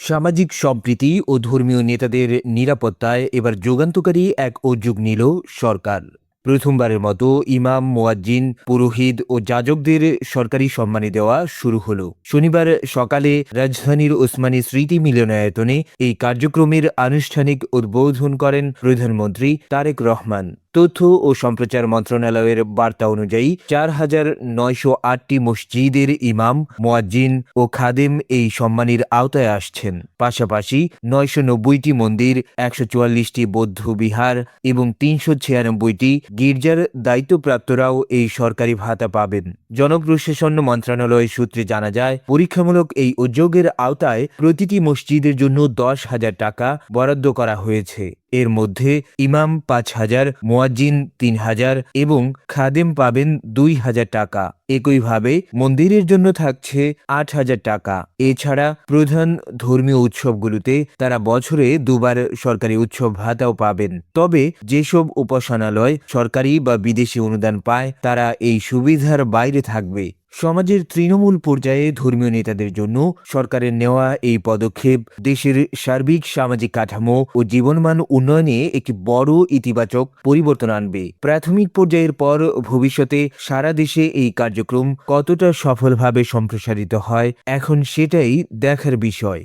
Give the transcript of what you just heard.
সামাজিক সম্প্রীতি ও ধর্মীয় নেতাদের নিরাপত্তায় এবার যুগান্তকারী এক উদ্যোগ নিল সরকার। প্রথমবারের মতো ইমাম, মুয়াজ্জিন, পুরোহিত ও যাজকদের সরকারি সম্মানী দেওয়া শুরু হলো। শনিবার সকালে রাজধানীর ওসমানী স্মৃতি মিলনায়তনে এই কার্যক্রমের আনুষ্ঠানিক উদ্বোধন করেন প্রধানমন্ত্রী তারেক রহমান। তথ্য ও সম্প্রচার মন্ত্রণালয়ের বার্তা অনুযায়ী ৪,৯০৮টি মসজিদের ইমাম, মুয়াজ্জিন ও খাদেম এই সম্মানীর আওতায় আসছেন। পাশাপাশি ৯৯০টি মন্দির, ১৪৪টি বৌদ্ধ বিহার এবং ৩৯৬টি গির্জার দায়িত্বপ্রাপ্তরাও এই সরকারি ভাতা পাবেন। জনপ্রশাসন মন্ত্রণালয় সূত্রে জানা যায়, পরীক্ষামূলক এই উদ্যোগের আওতায় প্রতিটি মসজিদের জন্য ১০,০০০ টাকা বরাদ্দ করা হয়েছে। এর মধ্যে ইমাম ৫,০০০, মুয়াজ্জিন ৩,০০০ এবং খাদেম পাবেন ২,০০০ টাকা। একইভাবে মন্দিরের জন্য থাকছে ৮,০০০ টাকা। এছাড়া প্রধান ধর্মীয় উৎসবগুলোতে তারা বছরে দুবার সরকারি উৎসব ভাতাও পাবেন। তবে যেসব উপাসনালয় সরকারি বা বিদেশি অনুদান পায়, তারা এই সুবিধার বাইরে থাকবে। সমাজের তৃণমূল পর্যায়ে ধর্মীয় নেতাদের জন্য সরকারের নেওয়া এই পদক্ষেপ দেশের সার্বিক সামাজিক কাঠামো ও জীবনমান উন্নয়নে একটি বড় ইতিবাচক পরিবর্তন আনবে। প্রাথমিক পর্যায়ের পর ভবিষ্যতে সারা দেশে এই কার্যক্রম কতটা সফলভাবে সম্প্রসারিত হয়, এখন সেটাই দেখার বিষয়।